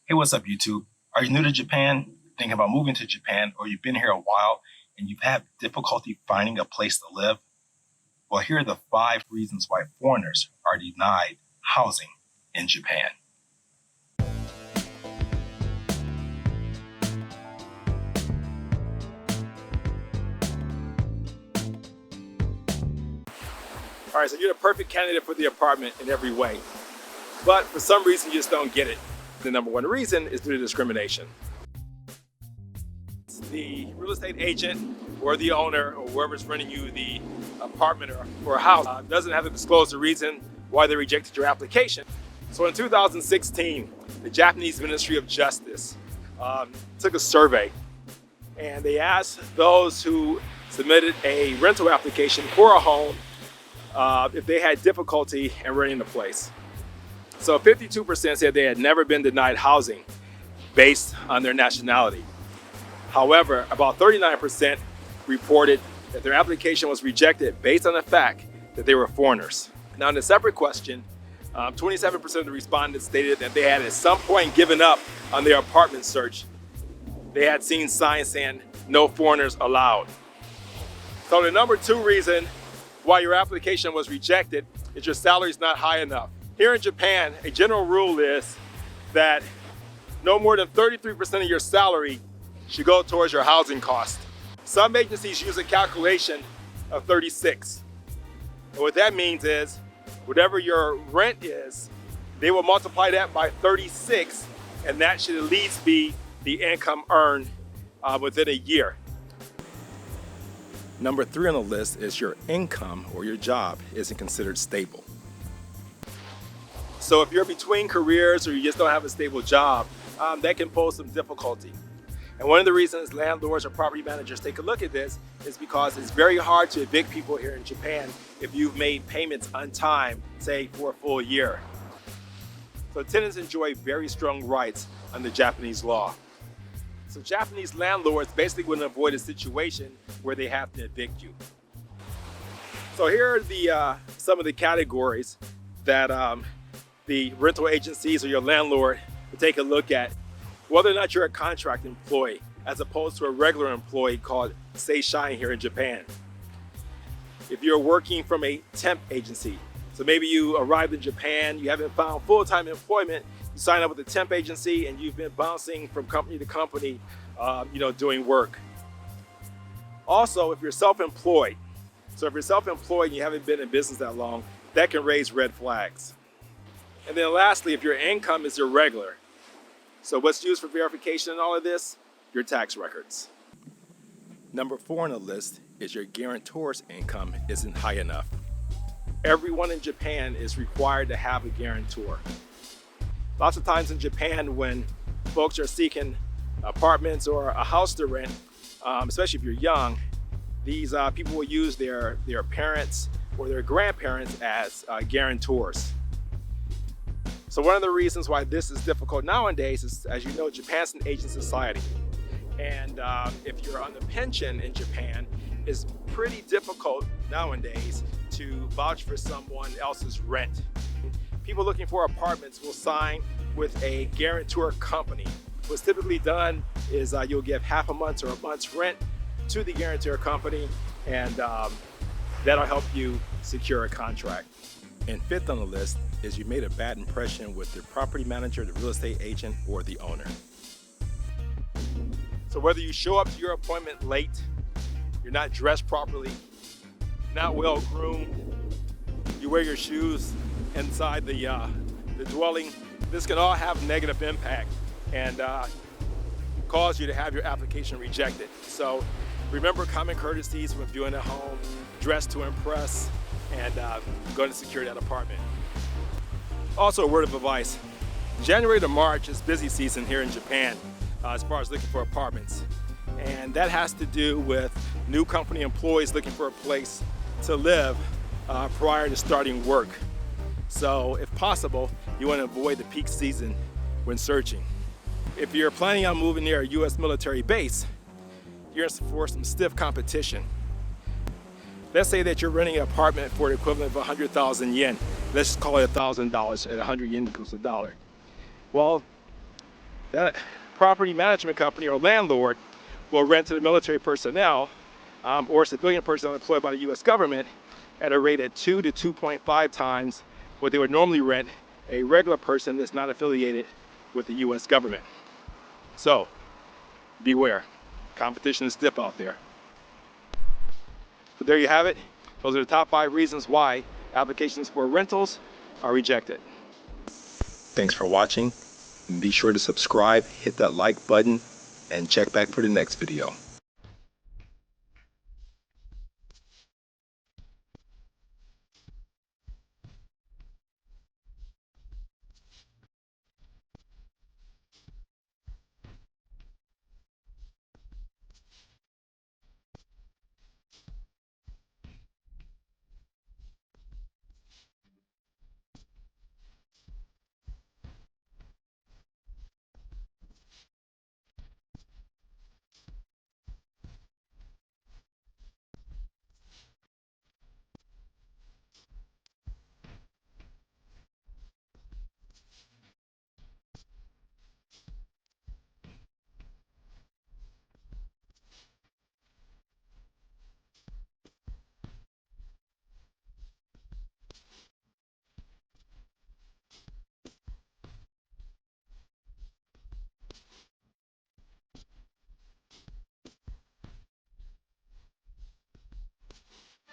Hey, what's up, YouTube? Are you new to Japan, thinking about moving to Japan, or you've been here a while and you've had difficulty finding a place to live? Well, here are the 5 reasons why foreigners are denied housing in Japan. All right, so you're the perfect candidate for the apartment in every way, but for some reason you just don't get it. The number one reason is due to discrimination. The real estate agent or the owner or whoever's renting you the apartment or a house doesn't have to disclose the reason why they rejected your application. So in 2016, the Japanese Ministry of Justice took a survey, and they asked those who submitted a rental application for a home if they had difficulty in renting the place. So 52% said they had never been denied housing based on their nationality. However, about 39% reported that their application was rejected based on the fact that they were foreigners. Now, in a separate question, 27% of the respondents stated that they had at some point given up on their apartment search. They had seen signs saying no foreigners allowed. So the number 2 reason why your application was rejected is your salary is not high enough. Here in Japan, a general rule is that no more than 33% of your salary should go towards your housing cost. Some agencies use a calculation of 36. And what that means is, whatever your rent is, they will multiply that by 36, and that should at least be the income earned within a year. Number 3 on the list is your income or your job isn't considered stable. So if you're between careers or you just don't have a stable job, that can pose some difficulty. And one of the reasons landlords or property managers take a look at this is because it's very hard to evict people here in Japan if you've made payments on time, say for a full year. So tenants enjoy very strong rights under Japanese law. So Japanese landlords basically want to avoid a situation where they have to evict you. So here are the some of the categories that the rental agencies or your landlord will take a look at whether or not you're a contract employee as opposed to a regular employee called seishain here in Japan. If you're working from a temp agency, so maybe you arrived in Japan, you haven't found full-time employment, you sign up with a temp agency and you've been bouncing from company to company, doing work. Also, if you're self-employed, so if you're self-employed and you haven't been in business that long, that can raise red flags. And then lastly, if your income is irregular, so what's used for verification in all of this? Your tax records. Number 4 on the list is your guarantor's income isn't high enough. Everyone in Japan is required to have a guarantor. Lots of times in Japan when folks are seeking apartments or a house to rent, especially if you're young, these people will use their parents or their grandparents as guarantors. So one of the reasons why this is difficult nowadays is, as you know, Japan's an aging society. And if you're on the pension in Japan, it's pretty difficult nowadays to vouch for someone else's rent. People looking for apartments will sign with a guarantor company. What's typically done is you'll give half a month or a month's rent to the guarantor company, and that'll help you secure a contract. And 5th on the list is you made a bad impression with the property manager, the real estate agent, or the owner. So whether you show up to your appointment late, you're not dressed properly, not well groomed, you wear your shoes inside the dwelling, this can all have negative impact and cause you to have your application rejected. So remember common courtesies when viewing a home, dress to impress, and going to secure that apartment. Also, a word of advice. January to March is busy season here in Japan as far as looking for apartments. And that has to do with new company employees looking for a place to live prior to starting work. So if possible, you want to avoid the peak season when searching. If you're planning on moving near a U.S. military base, you're in for some stiff competition. Let's say that you're renting an apartment for the equivalent of 100,000 yen. Let's just call it $1,000. At 100 yen equals $1. Well, that property management company or landlord will rent to the military personnel or civilian personnel employed by the U.S. government at a rate at 2 to 2.5 times what they would normally rent a regular person that's not affiliated with the U.S. government. So beware, competition is stiff out there. So there you have it. Those are the top 5 reasons why applications for rentals are rejected. Thanks for watching. Be sure to subscribe, hit that like button, and check back for the next video.